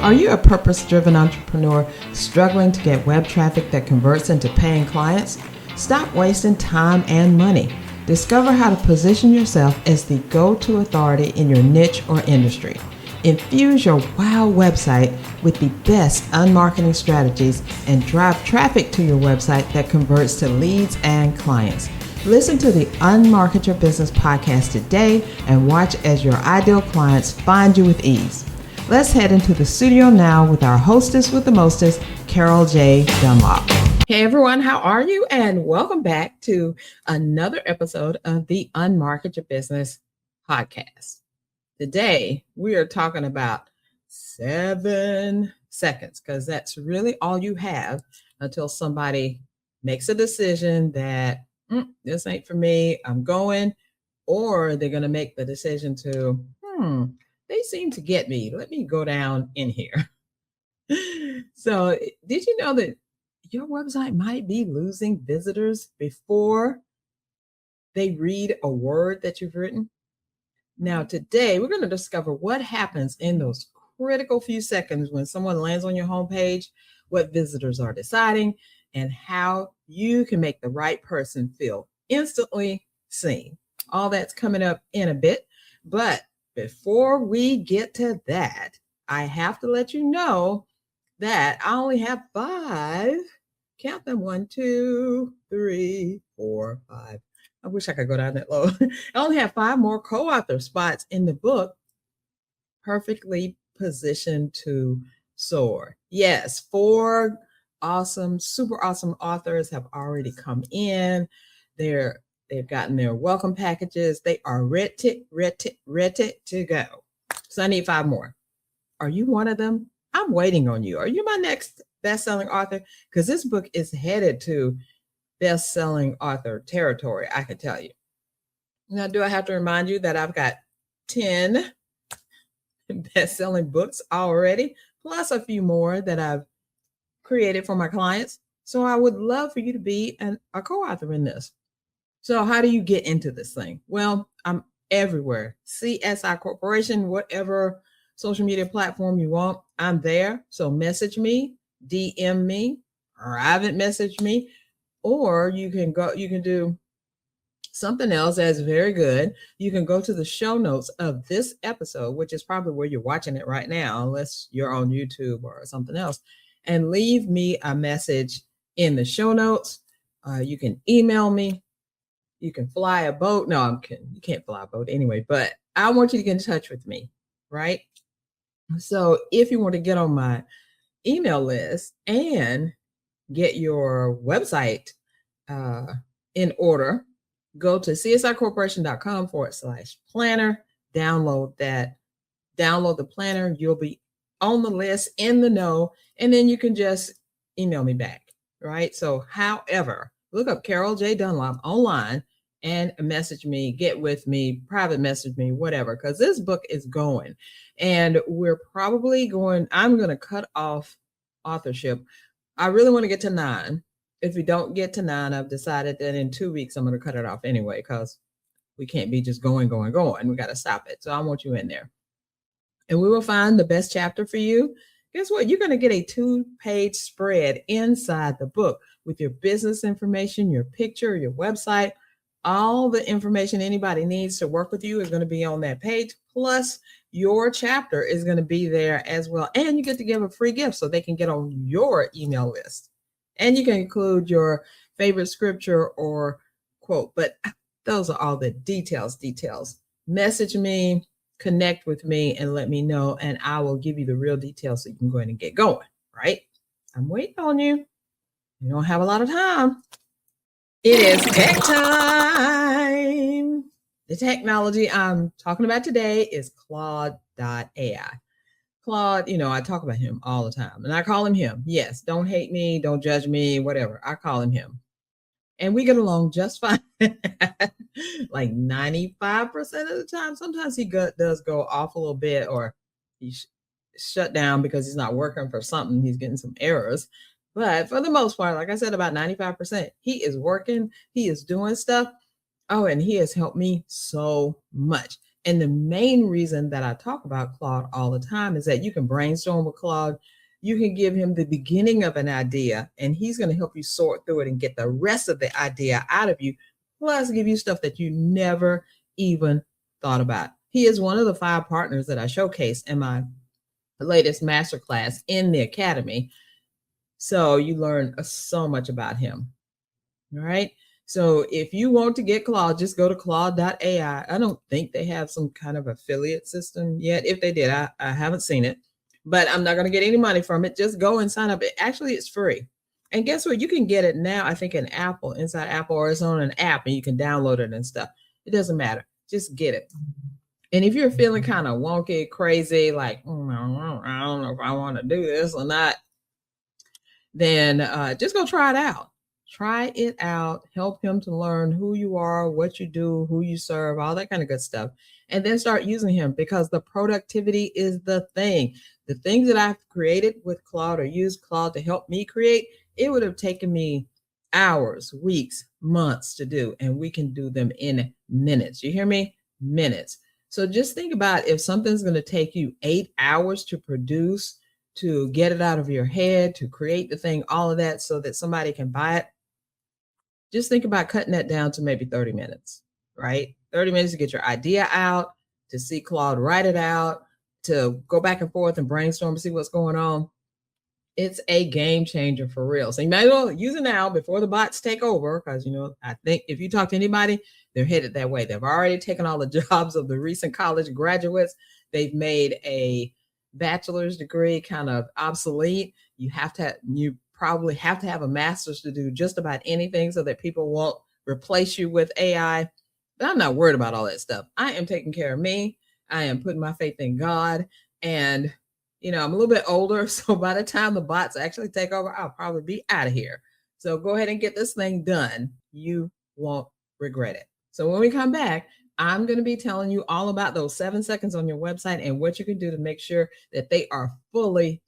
Are you a purpose-driven entrepreneur struggling to get web traffic that converts into paying clients? Stop wasting time and money. Discover how to position yourself as the go-to authority in your niche or industry. Infuse your wow website with the best unmarketing strategies and drive traffic to your website that converts to leads and clients. Listen to the Unmarket Your Business podcast today and watch as your ideal clients find you with ease. Let's head into the studio now with our hostess with the mostest, Carol J. Dunlop. Hey everyone, how are you? And welcome back to another episode of the Unmarket Your Business podcast. Today, we are talking about 7 seconds because that's really all you have until somebody makes a decision that this ain't for me, I'm going, or they're going to make the decision to, they seem to get me. Let me go down in here. So did you know that your website might be losing visitors before they read a word that you've written? Now, today, we're going to discover what happens in those critical few seconds when someone lands on your homepage, what visitors are deciding, and how you can make the right person feel instantly seen. All that's coming up in a bit. But before we get to that, I have to let you know that I only have 5, count them, 1, 2, 3, 4, 5. I wish I could go down that low. I only have 5 more co-author spots in the book, Perfectly Positioned to Soar. Yes, 4 awesome, super awesome authors have already come in. They've gotten their welcome packages. They are ready to go. So I need 5 more. Are you one of them? I'm waiting on you. Are you my next best-selling author? Because this book is headed to best-selling author territory, I can tell you. Now, do I have to remind you that I've got 10 best-selling books already, plus a few more that I've created for my clients. So I would love for you to be a co-author in this. So how do you get into this thing? Well, I'm everywhere. CSI Corporation, whatever social media platform you want, I'm there. So message me, DM me, private message me, or you can do something else that's very good. You can go to the show notes of this episode, which is probably where you're watching it right now, unless you're on YouTube or something else, and leave me a message in the show notes. You can email me. You can fly a boat. No, I'm kidding. You can't fly a boat anyway, but I want you to get in touch with me, right? So if you want to get on my email list and get your website in order, go to csicorporation.com/planner, download the planner. You'll be on the list, in the know, and then you can just email me back, right? So however, look up Carol J. Dunlop online and message me, get with me, private message me, whatever, because this book is going. And we're probably I'm going to cut off authorship. I really want to get to 9. If we don't get to 9, I've decided that in 2 weeks, I'm going to cut it off anyway, because we can't be just going. We got to stop it. So I want you in there. And we will find the best chapter for you. Guess what? You're going to get a 2-page spread inside the book with your business information, your picture, your website. All the information anybody needs to work with you is going to be on that page. Plus, your chapter is going to be there as well. And you get to give a free gift so they can get on your email list. And you can include your favorite scripture or quote. But those are all the details. Message me, connect with me, and let me know. And I will give you the real details so you can go ahead and get going, right? I'm waiting on you. You don't have a lot of time. It is tech time. The technology I'm talking about today is Claude.ai. Claude, I talk about him all the time, and I call him him. Yes, don't hate me, don't judge me, whatever. I call him him. And we get along just fine. Like 95% of the time. Sometimes he does go off a little bit, or he's shut down because he's not working for something. He's getting some errors. But for the most part, like I said, about 95%, he is working. He is doing stuff. Oh, and he has helped me so much. And the main reason that I talk about Claude all the time is that you can brainstorm with Claude. You can give him the beginning of an idea, and he's going to help you sort through it and get the rest of the idea out of you, plus give you stuff that you never even thought about. He is one of the 5 partners that I showcase in my latest masterclass in the academy. So you learn so much about him. All right. So if you want to get Claude, just go to Claude.ai. I don't think they have some kind of affiliate system yet. If they did, I haven't seen it, but I'm not going to get any money from it. Just go and sign up. Actually, it's free. And guess what? You can get it now, I think, in Apple, inside Apple, or it's on an app and you can download it and stuff. It doesn't matter. Just get it. And if you're feeling kind of wonky, crazy, like, I don't know if I want to do this or not, then just go try it out. Try it out. Help him to learn who you are, what you do, who you serve, all that kind of good stuff. And then start using him, because the productivity is the thing. The things that I've created with Claude or used Claude to help me create, it would have taken me hours, weeks, months to do. And we can do them in minutes. You hear me? Minutes. So just think about, if something's going to take you 8 hours to produce, to get it out of your head, to create the thing, all of that, so that somebody can buy it. Just think about cutting that down to maybe 30 minutes, right? 30 minutes to get your idea out, to see Claude write it out, to go back and forth and brainstorm and see what's going on. It's a game changer for real. So you might as well use it now before the bots take over, because, I think if you talk to anybody, they're headed that way. They've already taken all the jobs of the recent college graduates. They've made a bachelor's degree kind of obsolete. You probably have to have a master's to do just about anything, so that people won't replace you with AI. But I'm not worried about all that stuff. I am taking care of me. I am putting my faith in God. And, I'm a little bit older. So by the time the bots actually take over, I'll probably be out of here. So go ahead and get this thing done. You won't regret it. So when we come back, I'm going to be telling you all about those 7 seconds on your website and what you can do to make sure that they are fully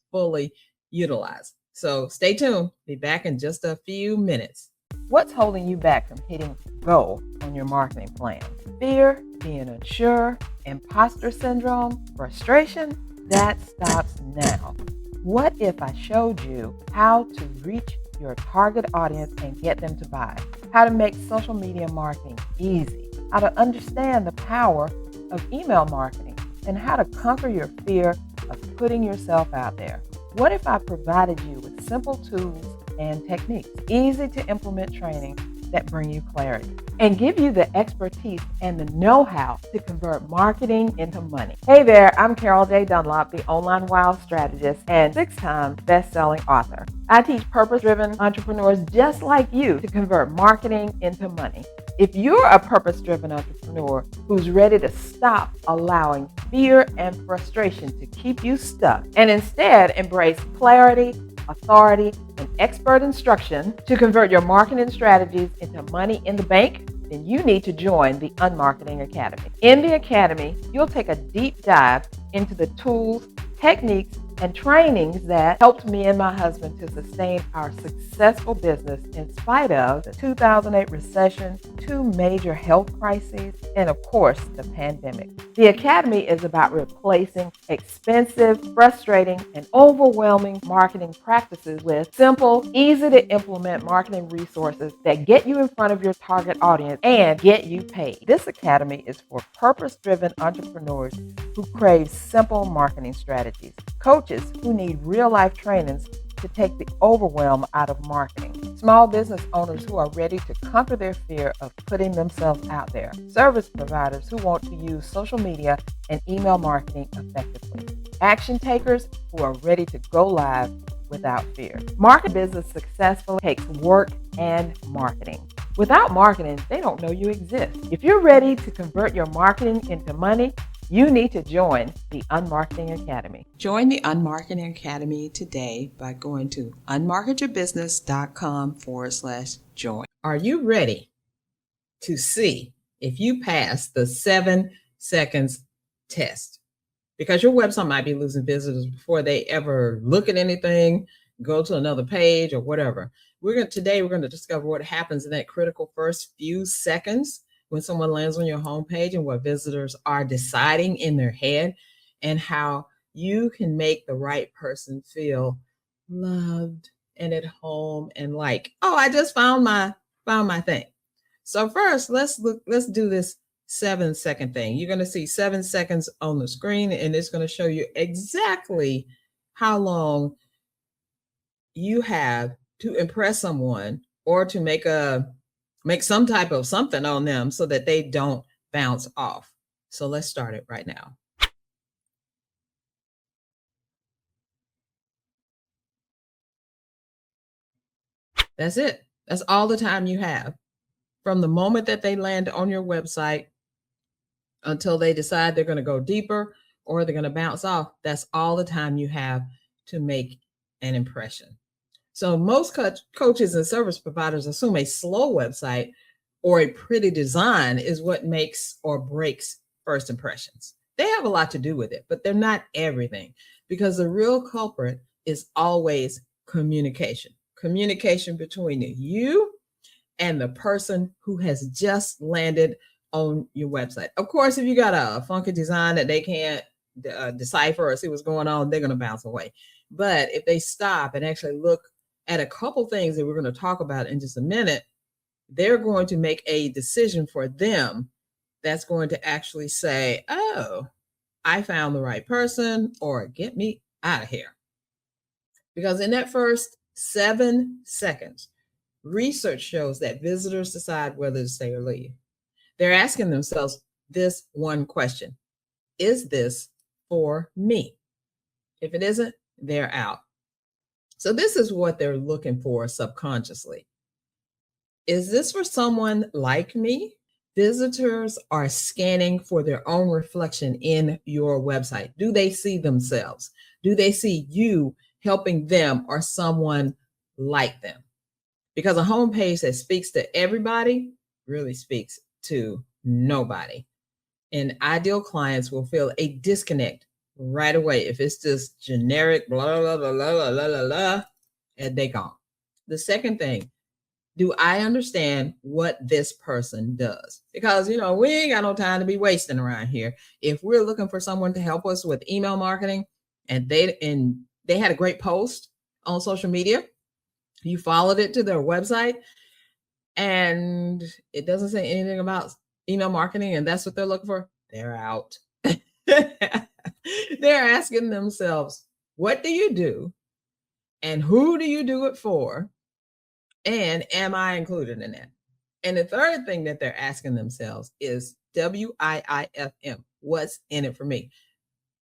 utilized. So stay tuned. Be back in just a few minutes. What's holding you back from hitting go on your marketing plan? Fear, being unsure, imposter syndrome, frustration? That stops now. What if I showed you how to reach your target audience and get them to buy? How to make social media marketing easy? How to understand the power of email marketing, and how to conquer your fear of putting yourself out there? What if I provided you with simple tools and techniques, easy to implement training that bring you clarity, and give you the expertise and the know-how to convert marketing into money? Hey there, I'm Carol J. Dunlop, the online wild strategist and 6-time best-selling author. I teach purpose-driven entrepreneurs just like you to convert marketing into money. If you're a purpose-driven entrepreneur who's ready to stop allowing fear and frustration to keep you stuck, and instead embrace clarity, authority, and expert instruction to convert your marketing strategies into money in the bank, then you need to join the Unmarketing Academy. In the Academy, you'll take a deep dive into the tools, techniques, and trainings that helped me and my husband to sustain our successful business in spite of the 2008 recession, 2 major health crises, and of course, the pandemic. The Academy is about replacing expensive, frustrating, and overwhelming marketing practices with simple, easy to implement marketing resources that get you in front of your target audience and get you paid. This Academy is for purpose-driven entrepreneurs who crave simple marketing strategies, coaches who need real-life trainings to take the overwhelm out of marketing, small business owners who are ready to conquer their fear of putting themselves out there, service providers who want to use social media and email marketing effectively, action takers who are ready to go live without fear. Market business successfully takes work and marketing. Without marketing, they don't know you exist. If you're ready to convert your marketing into money, you need to join the Unmarketing Academy. Join the Unmarketing Academy today by going to unmarketyourbusiness.com/join. Are you ready to see if you pass the 7 seconds test? Because your website might be losing visitors before they ever look at anything, go to another page or whatever. Today we're going to discover what happens in that critical first few seconds when someone lands on your homepage and what visitors are deciding in their head, and how you can make the right person feel loved and at home and like, oh, I just found my thing. So first, let's do this 7-second thing. You're going to see 7 seconds on the screen, and it's going to show you exactly how long you have to impress someone or to make some type of something on them so that they don't bounce off. So let's start it right now. That's it. That's all the time you have. From the moment that they land on your website until they decide they're going to go deeper or they're going to bounce off, that's all the time you have to make an impression. So most coaches and service providers assume a slow website or a pretty design is what makes or breaks first impressions. They have a lot to do with it, but they're not everything, because the real culprit is always communication. Communication between you and the person who has just landed on your website. Of course, if you got a funky design that they can't decipher or see what's going on, they're going to bounce away. But if they stop and actually look at a couple things that we're going to talk about in just a minute, they're going to make a decision for them that's going to actually say, oh, I found the right person, or get me out of here. Because in that first 7 seconds, research shows that visitors decide whether to stay or leave. They're asking themselves this one question: is this for me? If it isn't, they're out. So this is what they're looking for subconsciously. Is this for someone like me? Visitors are scanning for their own reflection in your website. Do they see themselves? Do they see you helping them or someone like them? Because a homepage that speaks to everybody really speaks to nobody. And ideal clients will feel a disconnect right away if it's just generic blah blah blah blah blah blah blah, and they gone. The second thing, do I understand what this person does? Because we ain't got no time to be wasting around here. If we're looking for someone to help us with email marketing, and they had a great post on social media, you followed it to their website, and it doesn't say anything about email marketing, and that's what they're looking for, they're out. They're asking themselves, what do you do? And who do you do it for? And am I included in that? And the third thing that they're asking themselves is WIIFM. What's in it for me?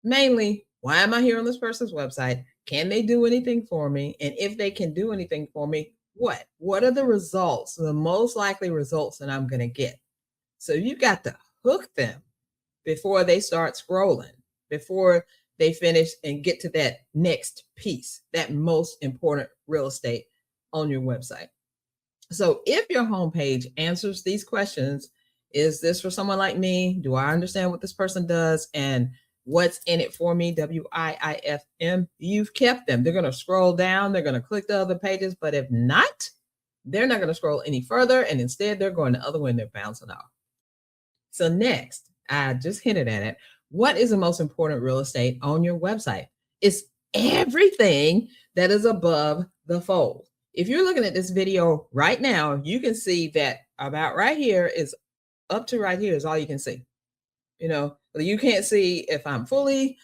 Mainly, why am I here on this person's website? Can they do anything for me? And if they can do anything for me, what? What are the results, the most likely results that I'm going to get? So you've got to hook them before they start scrolling, before they finish and get to that next piece, that most important real estate on your website. So if your homepage answers these questions, is this for someone like me? Do I understand what this person does? And what's in it for me? WIIFM. You've kept them. They're going to scroll down. They're going to click the other pages. But if not, they're not going to scroll any further. And instead, they're going the other way and they're bouncing off. So next, I just hinted at it. What is the most important real estate on your website? It's everything that is above the fold. If you're looking at this video right now, you can see that about right here is up to right here is all you can see. You can't see if I'm fully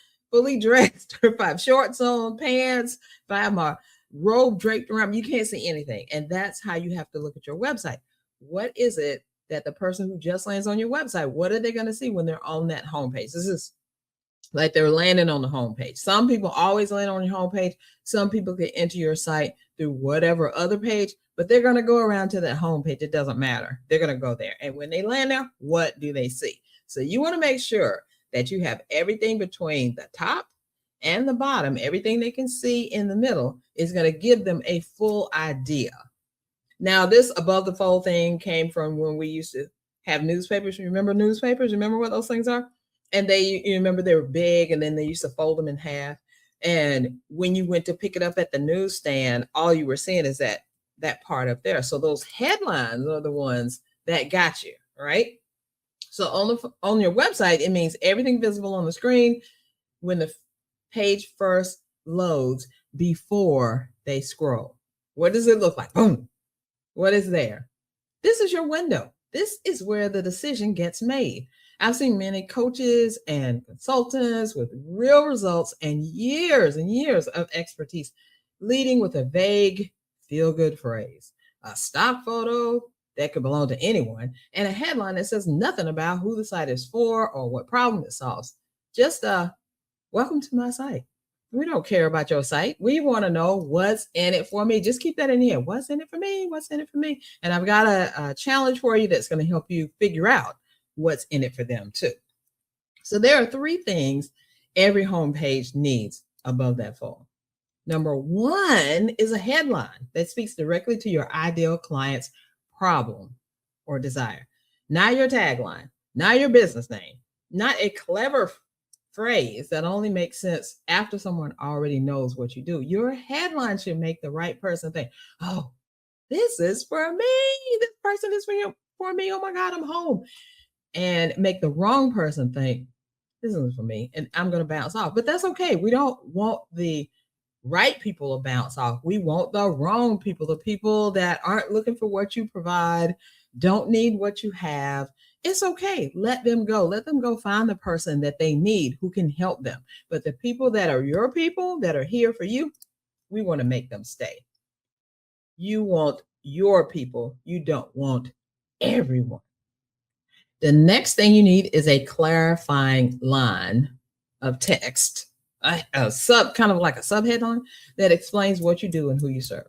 dressed, or if I have shorts on, pants, if I have my robe draped around. You can't see anything. And that's how you have to look at your website. What is it that the person who just lands on your website, what are they going to see when they're on that homepage? This is like they're landing on the homepage. Some people always land on your homepage. Some people can enter your site through whatever other page, but they're going to go around to that homepage. It doesn't matter. They're going to go there. And when they land there, what do they see? So you want to make sure that you have everything between the top and the bottom. Everything they can see in the middle is going to give them a full idea. Now, this above the fold thing came from when we used to have newspapers. Remember newspapers? Remember what those things are? And you remember they were big, and then they used to fold them in half. And when you went to pick it up at the newsstand, all you were seeing is that part up there. So those headlines are the ones that got you, right? So on your website, it means everything visible on the screen when the page first loads before they scroll. What does it look like? Boom. What is there? This is your window. This is where the decision gets made. I've seen many coaches and consultants with real results and years of expertise leading with a vague feel-good phrase, a stock photo that could belong to anyone, and a headline that says nothing about who the site is for or what problem it solves. Just welcome to my site. We don't care about your site. We want to know what's in it for me. Just keep that in here. What's in it for me? What's in it for me? And I've got a challenge for you that's going to help you figure out what's in it for them too. So there are 3 things every homepage needs above that fold. Number 1 is a headline that speaks directly to your ideal client's problem or desire. Not your tagline, not your business name, not a clever phrase that only makes sense after someone already knows what you do. Your headline should make the right person think, oh, this is for me. This person is for me. Oh my God, I'm home. And make the wrong person think, this isn't for me. And I'm going to bounce off. But that's okay. We don't want the right people to bounce off. We want the wrong people, the people that aren't looking for what you provide, don't need what you have. It's okay. Let them go. Let them go find the person that they need who can help them. But the people that are your people that are here for you, we want to make them stay. You want your people. You don't want everyone. The next thing you need is a clarifying line of text, kind of like a subheadline that explains what you do and who you serve.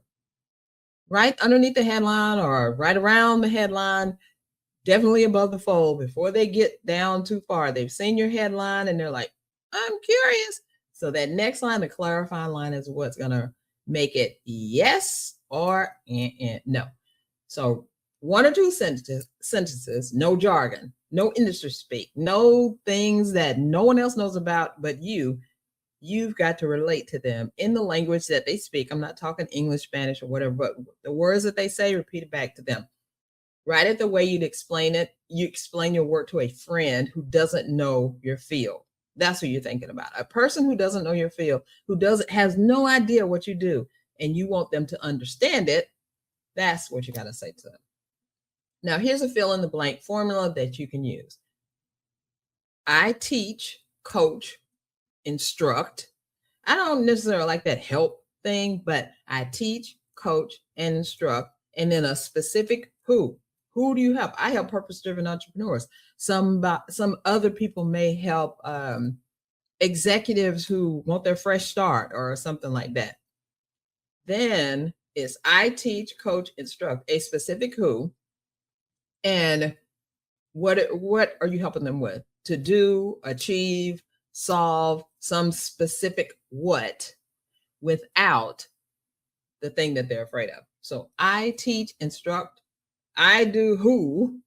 Right underneath the headline or right around the headline, definitely above the fold, before they get down too far. They've seen your headline and they're like, I'm curious. So that next line, the clarifying line, is what's going to make it yes or no. So 1 or 2 sentences, no jargon, no industry speak, no things that no one else knows about but you've got to relate to them in the language that they speak. I'm not talking English, Spanish, or whatever, but the words that they say, repeat it back to them. Write it the way you'd explain it. You explain your work to a friend who doesn't know your field. That's who you're thinking about. A person who doesn't know your field, who has no idea what you do, and you want them to understand it. That's what you got to say to them. Now, here's a fill in the blank formula that you can use. I teach, coach, instruct. I don't necessarily like that help thing, but I teach, coach, and instruct, and then a specific who. Who do you help? I help purpose-driven entrepreneurs. Some other people may help executives who want their fresh start or something like that. Then it's I teach, coach, instruct, a specific who, and what are you helping them with? To do, achieve, solve some specific what without the thing that they're afraid of. So I teach, instruct, I do who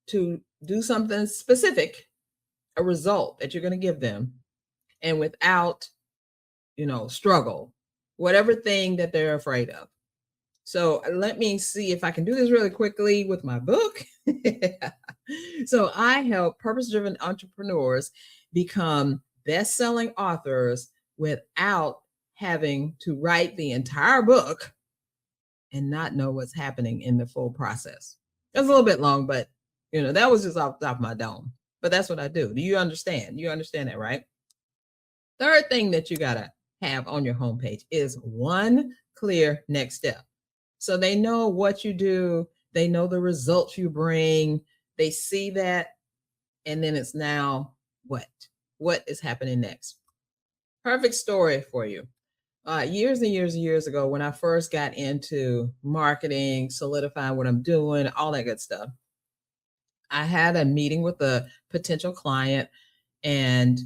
to do something specific, a result that you're going to give them, and without, struggle, whatever thing that they're afraid of. So let me see if I can do this really quickly with my book. So I help purpose-driven entrepreneurs become best-selling authors without having to write the entire book and not know what's happening in the full process. It's a little bit long, but that was just off the top of my dome. But that's what I do. Do you understand? You understand that, right? Third thing that you gotta have on your homepage is one clear next step. So they know what you do, they know the results you bring, they see that, and then it's now what? What is happening next? Perfect story for you. Years and years and years ago, when I first got into marketing, solidifying what I'm doing, all that good stuff, I had a meeting with a potential client, and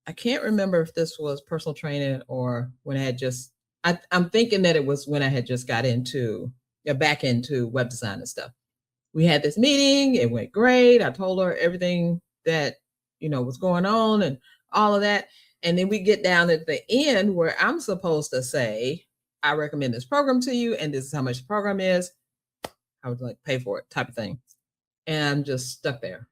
I can't remember if this was personal training or when I had just, I'm thinking that it was when I had just got back into web design and stuff. We had this meeting, it went great. I told her everything that, was going on and all of that. And then we get down at the end where I'm supposed to say, I recommend this program to you, and this is how much the program is. I would like pay for it type of thing. And I'm just stuck there.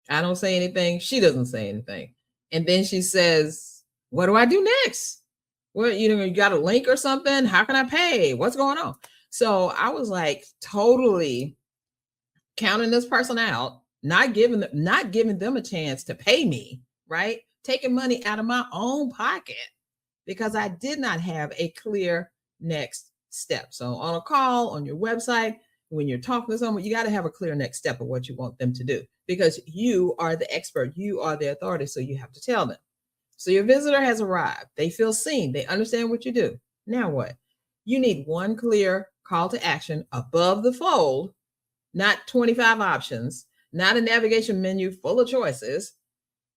I don't say anything. She doesn't say anything. And then she says, what do I do next? Well, you got a link or something? How can I pay? What's going on? So I was like totally counting this person out, not giving them a chance to pay me, right? Taking money out of my own pocket because I did not have a clear next step. So on a call, on your website, when you're talking to someone, you got to have a clear next step of what you want them to do because you are the expert, you are the authority, so you have to tell them. So your visitor has arrived. They feel seen. They understand what you do. Now what? You need one clear call to action above the fold, not 25 options, not a navigation menu full of choices,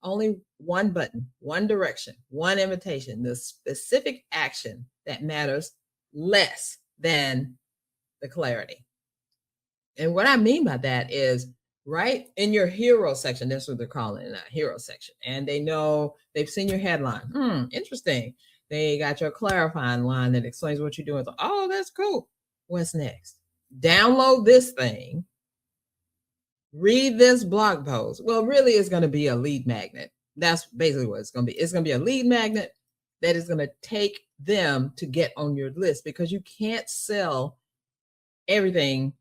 only one button, one direction, one invitation, the specific action that matters less than the clarity. And what I mean by that is right in your hero section, that's what they're calling it, a hero section. And they know they've seen your headline. Interesting. They got your clarifying line that explains what you're doing. So, oh, that's cool. What's next? Download this thing. Read this blog post. Well, really, it's going to be a lead magnet. That's basically what it's going to be. It's going to be a lead magnet that is going to take them to get on your list because you can't sell everything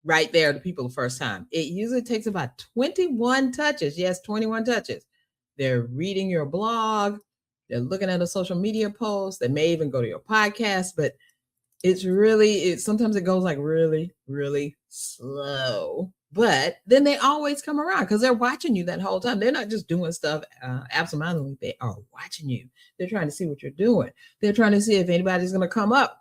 right there to people the first time. It usually takes about 21 touches. Yes, 21 touches. They're reading your blog. They're looking at a social media post. They may even go to your podcast, but sometimes it goes like really, really slow. But then they always come around because they're watching you that whole time. They're not just doing stuff absentmindedly. They are watching you. They're trying to see what you're doing. They're trying to see if anybody's going to come up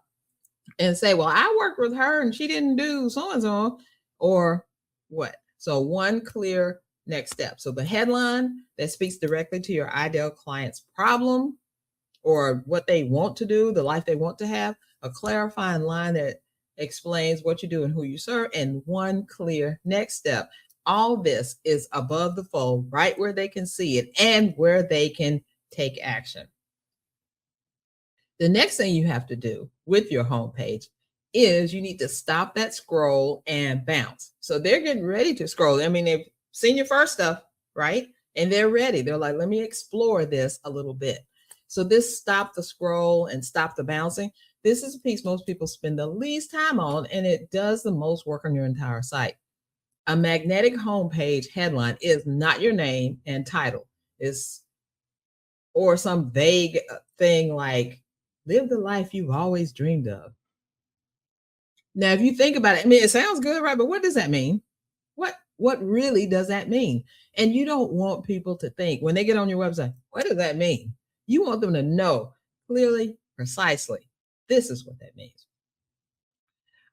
and say, well, I worked with her and she didn't do so-and-so or what. So one clear next step. So the headline that speaks directly to your ideal client's problem or what they want to do, the life they want to have, a clarifying line that explains what you do and who you serve, and one clear next step. All this is above the fold, right where they can see it and where they can take action. The next thing you have to do with your homepage is you need to stop that scroll and bounce. So they're getting ready to scroll. I mean, they've seen your first stuff, right? And they're ready. They're like, let me explore this a little bit. So this stop the scroll and stop the bouncing. This is a piece most people spend the least time on, and it does the most work on your entire site. A magnetic homepage headline is not your name and title. Or some vague thing like, live the life you've always dreamed of. Now, if you think about it, I mean, it sounds good, right? But what does that mean? What really does that mean? And you don't want people to think when they get on your website, what does that mean? You want them to know clearly, precisely, this is what that means.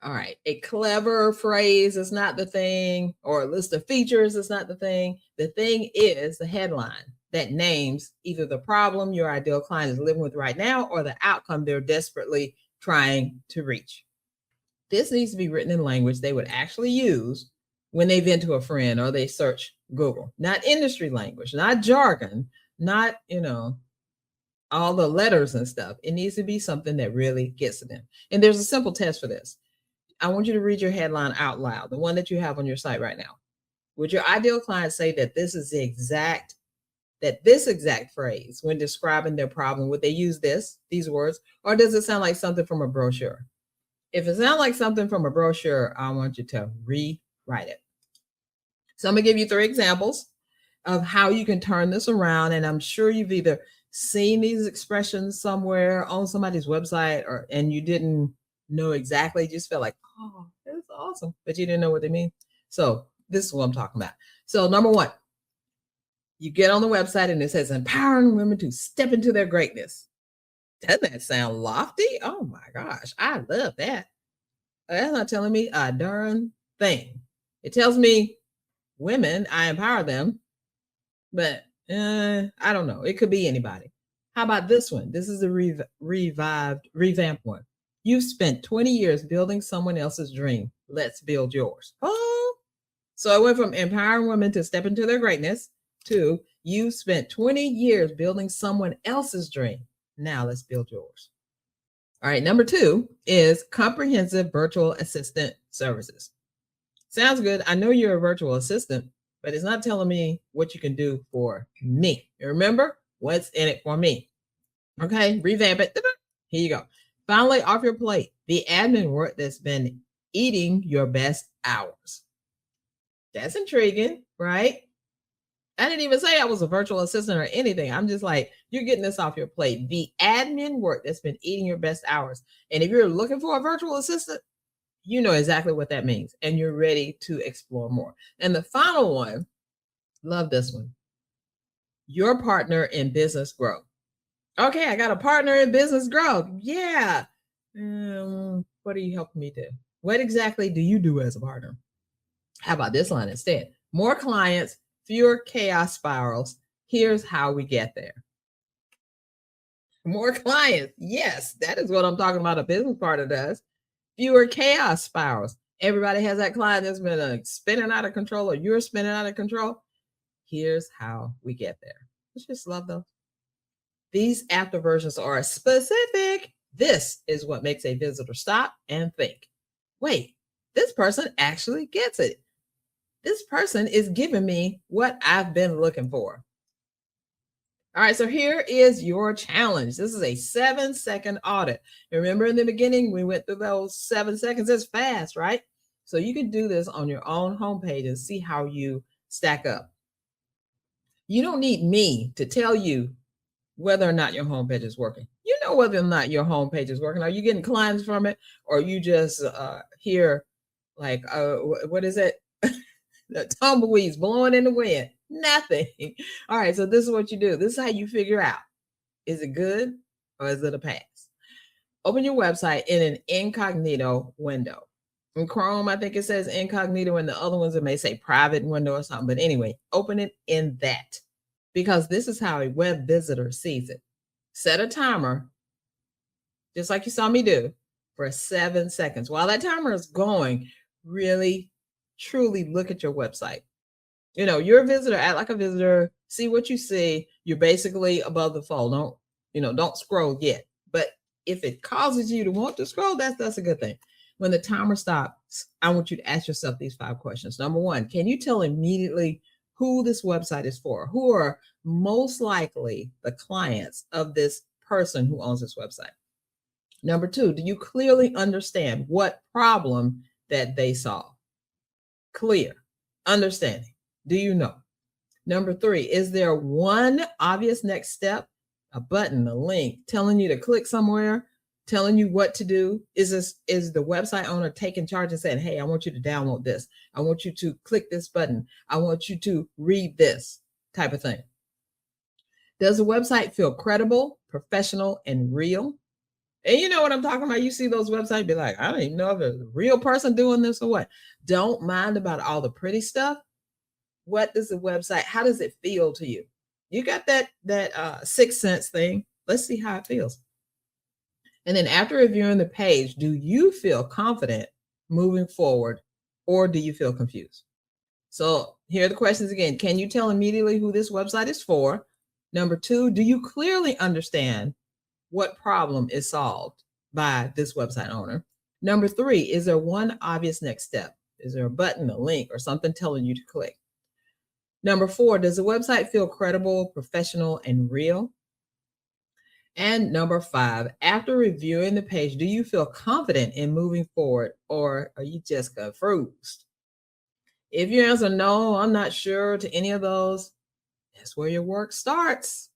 All right. A clever phrase is not the thing, or a list of features is not the thing. The thing is the headline that names either the problem your ideal client is living with right now or the outcome they're desperately trying to reach. This needs to be written in language they would actually use when they vent to a friend or they search Google, not industry language, not jargon, not, all the letters and stuff. It needs to be something that really gets to them. And there's a simple test for this. I want you to read your headline out loud, the one that you have on your site right now. Would your ideal client say that this exact phrase when describing their problem, would they use these words, or does it sound like something from a brochure? If it sounds like something from a brochure, I want you to rewrite it. So I'm gonna give you 3 examples of how you can turn this around. And I'm sure you've either seen these expressions somewhere on somebody's website and you didn't know exactly, just felt like, oh, that's awesome, but you didn't know what they mean. So this is what I'm talking about. So number 1, you get on the website and it says empowering women to step into their greatness. Doesn't that sound lofty? Oh my gosh, I love that. That's not telling me a darn thing. It tells me women, I empower them, but I don't know. It could be anybody. How about this one? This is a revamped one. You've spent 20 years building someone else's dream. Let's build yours. Oh, so I went from empowering women to step into their greatness to you spent 20 years building someone else's dream. Now let's build yours. All right. Number 2 is comprehensive virtual assistant services. Sounds good. I know you're a virtual assistant, but it's not telling me what you can do for me. You remember what's in it for me. Okay, revamp it. Here you go. Finally, off your plate, the admin work that's been eating your best hours. That's intriguing, right? I didn't even say I was a virtual assistant or anything. I'm just like, you're getting this off your plate. The admin work that's been eating your best hours. And if you're looking for a virtual assistant, you know exactly what that means. And you're ready to explore more. And the final one, love this one. Your partner in business growth. Okay, I got a partner in business growth. Yeah. What are you helping me do? What exactly do you do as a partner? How about this line instead? More clients, fewer chaos spirals. Here's how we get there. More clients. Yes, that is what I'm talking about. A business partner does. Fewer chaos spirals. Everybody has that client that's been spinning out of control, or you're spinning out of control. Here's how we get there. I just love those. These after versions are specific. This is what makes a visitor stop and think. Wait, this person actually gets it. This person is giving me what I've been looking for. All right, so here is your challenge. This is a 7-second audit. Remember in the beginning, we went through those 7 seconds. It's fast, right? So you can do this on your own homepage and see how you stack up. You don't need me to tell you whether or not your homepage is working. You know whether or not your homepage is working. Are you getting clients from it? Or you just hear like, what is it? The tumbleweeds blowing in the wind. Nothing. All right, so this is what you do. This is how you figure out, is it good or is it a pass? Open your website in an incognito window. In Chrome, I think it says incognito, and the other ones it may say private window or something. But anyway, open it in that, because this is how a web visitor sees it. Set a timer, just like you saw me do, for 7 seconds. While that timer is going, really, truly look at your website. You know, you're a visitor, act like a visitor, see what you see. You're basically above the fold. Don't scroll yet. But if it causes you to want to scroll, that's a good thing. When the timer stops, I want you to ask yourself these 5 questions. Number 1, can you tell immediately who this website is for? Who are most likely the clients of this person who owns this website? Number 2, do you clearly understand what problem that they solve? Clear, understanding. Do you know? Number 3, is there one obvious next step? A button, a link, telling you to click somewhere, telling you what to do? Is the website owner taking charge and saying, hey, I want you to download this. I want you to click this button. I want you to read this type of thing. Does the website feel credible, professional, and real? And you know what I'm talking about? You see those websites, be like, I don't even know if there's a real person doing this or what. Don't mind about all the pretty stuff. What does the website, how does it feel to you? You got that sixth sense thing. Let's see how it feels. And then after reviewing the page, do you feel confident moving forward, or do you feel confused? So here are the questions again. Can you tell immediately who this website is for? Number 2, do you clearly understand what problem is solved by this website owner? Number 3, is there one obvious next step? Is there a button, a link, or something telling you to click? Number 4, does the website feel credible, professional, and real? And number 5, after reviewing the page, do you feel confident in moving forward, or are you just confused? If you answer no, I'm not sure to any of those, that's where your work starts,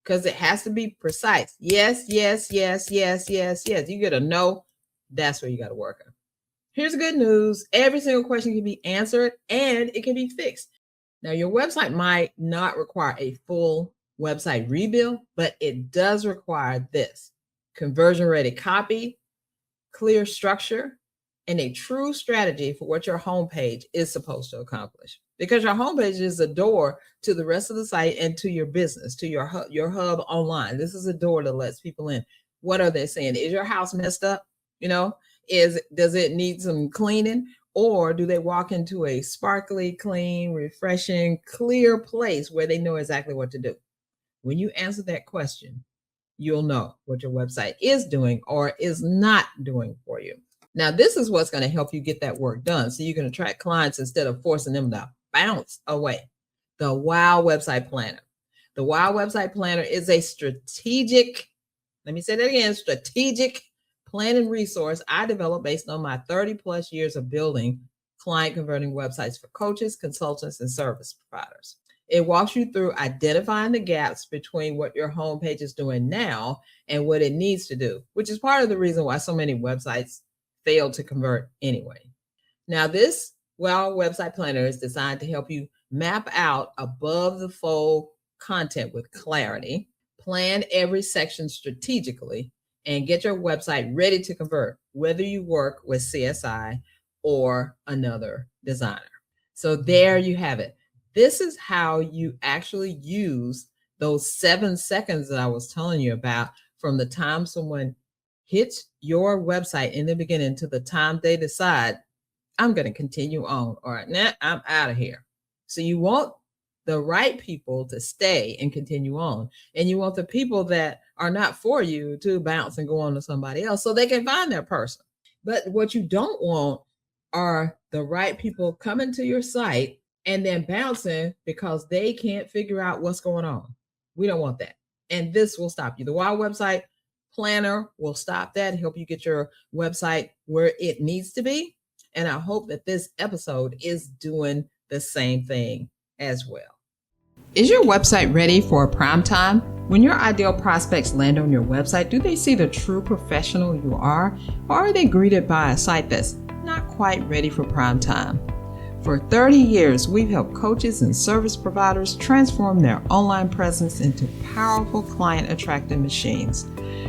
because it has to be precise. Yes, yes, yes, yes, yes, yes. You get a no, that's where you got to work on. Here's the good news. Every single question can be answered and it can be fixed. Now, your website might not require a full website rebuild, but it does require this: conversion ready copy, clear structure, and a true strategy for what your homepage is supposed to accomplish. Because your homepage is a door to the rest of the site and to your business, to your hub online. This is a door that lets people in. What are they saying? Is your house messed up? Does it need some cleaning? Or do they walk into a sparkly, clean, refreshing, clear place where they know exactly what to do? When you answer that question, you'll know what your website is doing or is not doing for you. Now, this is what's going to help you get that work done so you can attract clients instead of forcing them to bounce away. The Wow Website Planner. The Wow Website Planner is a strategic, let me say that again, strategic planning resource I developed based on my 30 plus years of building client converting websites for coaches, consultants, and service providers. It walks you through identifying the gaps between what your homepage is doing now and what it needs to do, which is part of the reason why so many websites fail to convert anyway. Now, this Wow Website Planner is designed to help you map out above the fold content with clarity, plan every section strategically, and get your website ready to convert, whether you work with CSI or another designer. So there you have it. This is how you actually use those 7 seconds that I was telling you about from the time someone hits your website in the beginning to the time they decide, I'm going to continue on, or nah, I'm out of here. So you want the right people to stay and continue on. And you want the people that are not for you to bounce and go on to somebody else so they can find their person. But what you don't want are the right people coming to your site and then bouncing because they can't figure out what's going on. We don't want that. And this will stop you. The Wow Website Planner will stop that, help you get your website where it needs to be. And I hope that this episode is doing the same thing as well. Is your website ready for prime time? When your ideal prospects land on your website, do they see the true professional you are, or are they greeted by a site that's not quite ready for prime time? For 30 years, we've helped coaches and service providers transform their online presence into powerful client-attracting machines.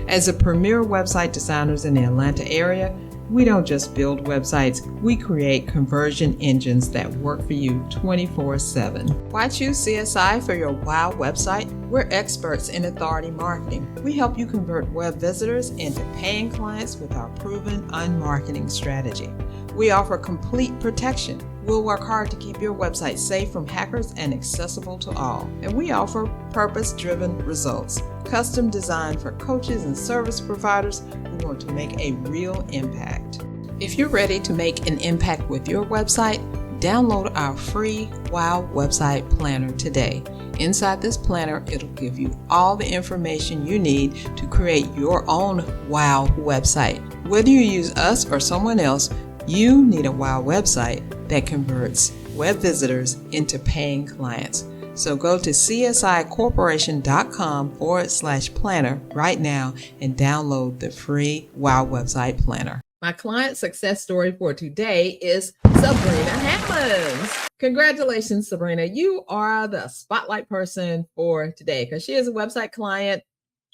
As a premier website designers in the Atlanta area, we don't just build websites, we create conversion engines that work for you 24/7. Why choose CSI for your Wow website? We're experts in authority marketing. We help you convert web visitors into paying clients with our proven unmarketing strategy. We offer complete protection. We'll work hard to keep your website safe from hackers and accessible to all. And we offer purpose-driven results, custom designed for coaches and service providers who want to make a real impact. If you're ready to make an impact with your website, download our free Wow Website Planner today. Inside this planner, it'll give you all the information you need to create your own Wow website. Whether you use us or someone else, you need a Wow website that converts web visitors into paying clients. So go to csicorporation.com/planner right now and download the free Wow Website Planner. My client success story for today is Sabrina Hammonds. Congratulations, Sabrina. You are the spotlight person for today because she is a website client.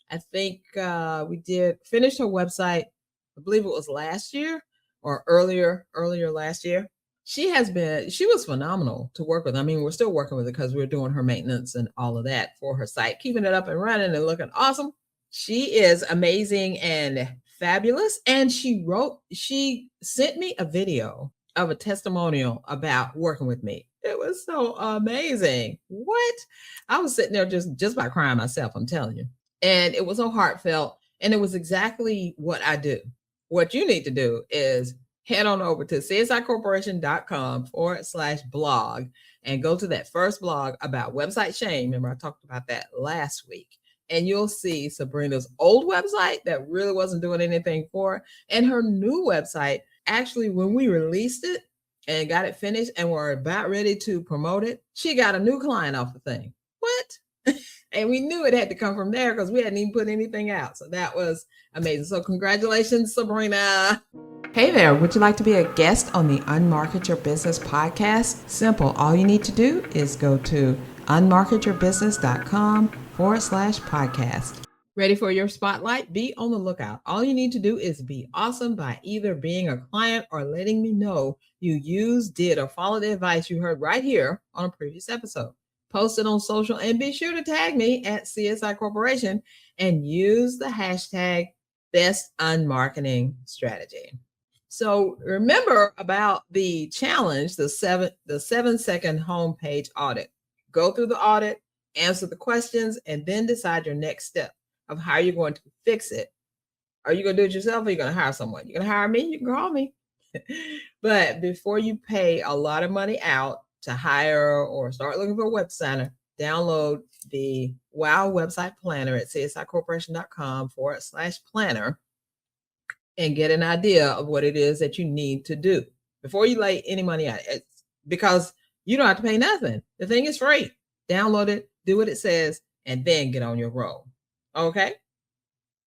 I think we did finish her website, I believe it was last year or earlier last year. She was phenomenal to work with. I mean, we're still working with her because we're doing her maintenance and all of that for her site, keeping it up and running and looking awesome. She is amazing and fabulous. And she sent me a video of a testimonial about working with me. It was so amazing. What? I was sitting there just by crying myself, I'm telling you. And it was so heartfelt. And it was exactly what I do. What you need to do is head on over to csicorporation.com/blog and go to that first blog about website shame. Remember, I talked about that last week. And you'll see Sabrina's old website that really wasn't doing anything for her, and her new website. Actually, when we released it and got it finished and were about ready to promote it, she got a new client off the thing. What? And we knew it had to come from there because we hadn't even put anything out. So that was amazing. So congratulations, Sabrina. Hey there, would you like to be a guest on the Unmarket Your Business podcast? Simple. All you need to do is go to unmarketyourbusiness.com/podcast. Ready for your spotlight? Be on the lookout. All you need to do is be awesome by either being a client or letting me know you used, did, or followed the advice you heard right here on a previous episode. Post it on social and be sure to tag me at CSI Corporation and use the hashtag Best Unmarketing Strategy. So remember about the challenge, the 7-second homepage audit. Go through the audit, answer the questions, and then decide your next step of how you're going to fix it Are you going to do it yourself or are you going to hire someone? You're going to hire me? You can call me. But before you pay a lot of money out to hire or start looking for a web designer, download the WOW website planner at csicorporation.com/planner and get an idea of what it is that you need to do before you lay any money out. It's because you don't have to pay nothing. The thing is free. Download it, do what it says, and then get on your roll. Okay?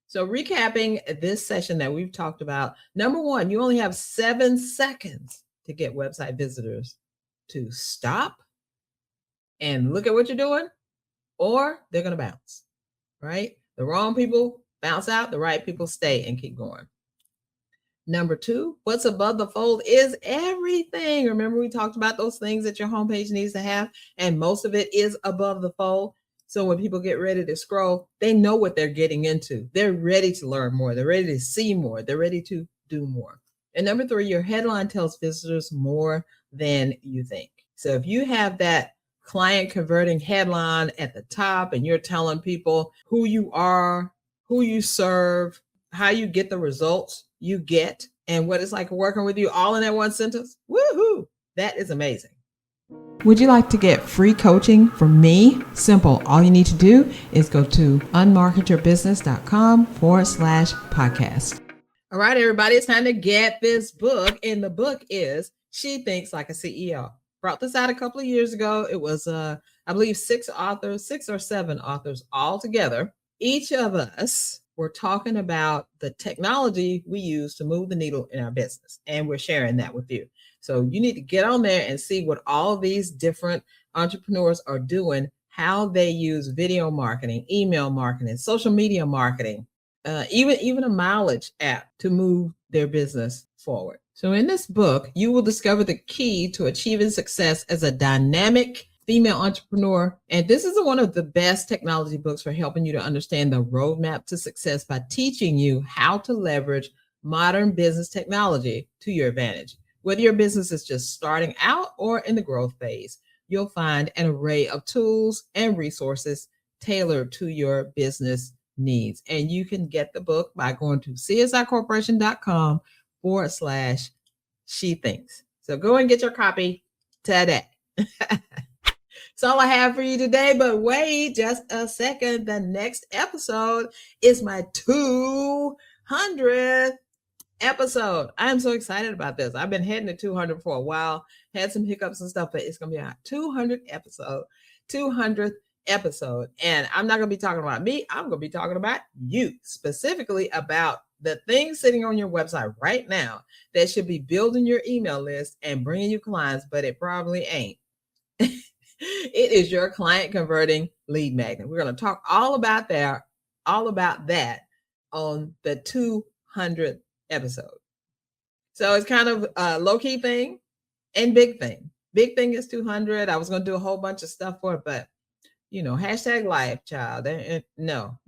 So recapping this session that we've talked about, number one, you only have 7 seconds to get website visitors to stop and look at what you're doing, or they're going to bounce, right? The wrong people bounce out, the right people stay and keep going. Number two, what's above the fold is everything. Remember, we talked about those things that your homepage needs to have, and most of it is above the fold. So when people get ready to scroll, they know what they're getting into. They're ready to learn more. They're ready to see more. They're ready to do more. And number three, your headline tells visitors more than you think. So if you have that client converting headline at the top and you're telling people who you are, who you serve, how you get the results you get, and what it's like working with you all in that one sentence, woohoo, that is amazing. Would you like to get free coaching from me? Simple. All you need to do is go to unmarketyourbusiness.com/podcast. All right, everybody, it's time to get this book. And the book is She Thinks Like a CEO. Brought this out a couple of years ago. It was, I believe, 6 or 7 authors all together. Each of us were talking about the technology we use to move the needle in our business. And we're sharing that with you. So you need to get on there and see what all these different entrepreneurs are doing, how they use video marketing, email marketing, social media marketing, even a mileage app to move their business forward. So in this book, you will discover the key to achieving success as a dynamic female entrepreneur. And this is one of the best technology books for helping you to understand the roadmap to success by teaching you how to leverage modern business technology to your advantage. Whether your business is just starting out or in the growth phase, you'll find an array of tools and resources tailored to your business needs. And you can get the book by going to csicorporation.com/she-thinks. So go and get your copy today. That's all I have for you today, but wait just a second. The next episode is my 200th episode. I am so excited about this. I've been heading to 200 for a while, had some hiccups and stuff, but it's going to be our 200th episode. And I'm not going to be talking about me. I'm going to be talking about you, specifically about the things sitting on your website right now that should be building your email list and bringing you clients, but it probably ain't. It is your client converting lead magnet. We're going to talk all about that on the 200th episode. So it's kind of a low-key thing and big thing. Big thing is 200. I was going to do a whole bunch of stuff for it, but hashtag life, child. No.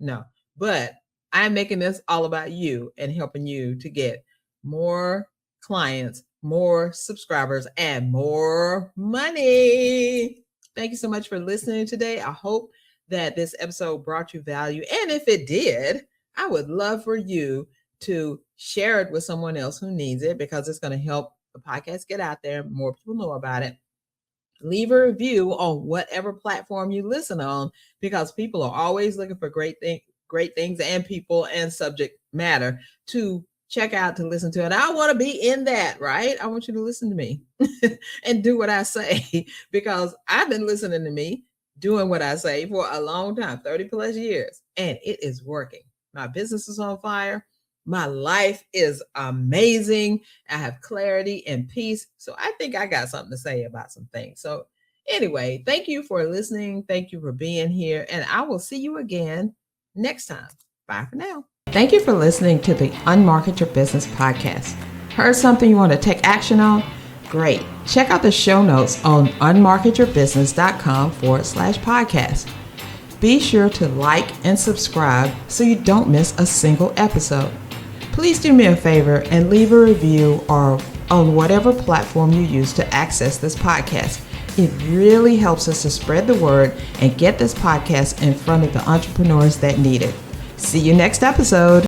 But I'm making this all about you and helping you to get more clients, more subscribers, and more money. Thank you so much for listening today. I hope that this episode brought you value. And if it did, I would love for you to share it with someone else who needs it, because it's going to help the podcast get out there. More people know about it. Leave a review on whatever platform you listen on, because people are always looking for great things and people and subject matter to check out, to listen to it. I want to be in that, right? I want you to listen to me and do what I say, because I've been listening to me doing what I say for a long time, 30 plus years, and it is working. My business is on fire. My life is amazing. I have clarity and peace. So I think I got something to say about some things. So anyway, thank you for listening. Thank you for being here. And I will see you again next time. Bye for now. Thank you for listening to the Unmarket Your Business podcast. Heard something you want to take action on? Great. Check out the show notes on unmarketyourbusiness.com/podcast. Be sure to like and subscribe so you don't miss a single episode. Please do me a favor and leave a review or on whatever platform you use to access this podcast. It really helps us to spread the word and get this podcast in front of the entrepreneurs that need it. See you next episode.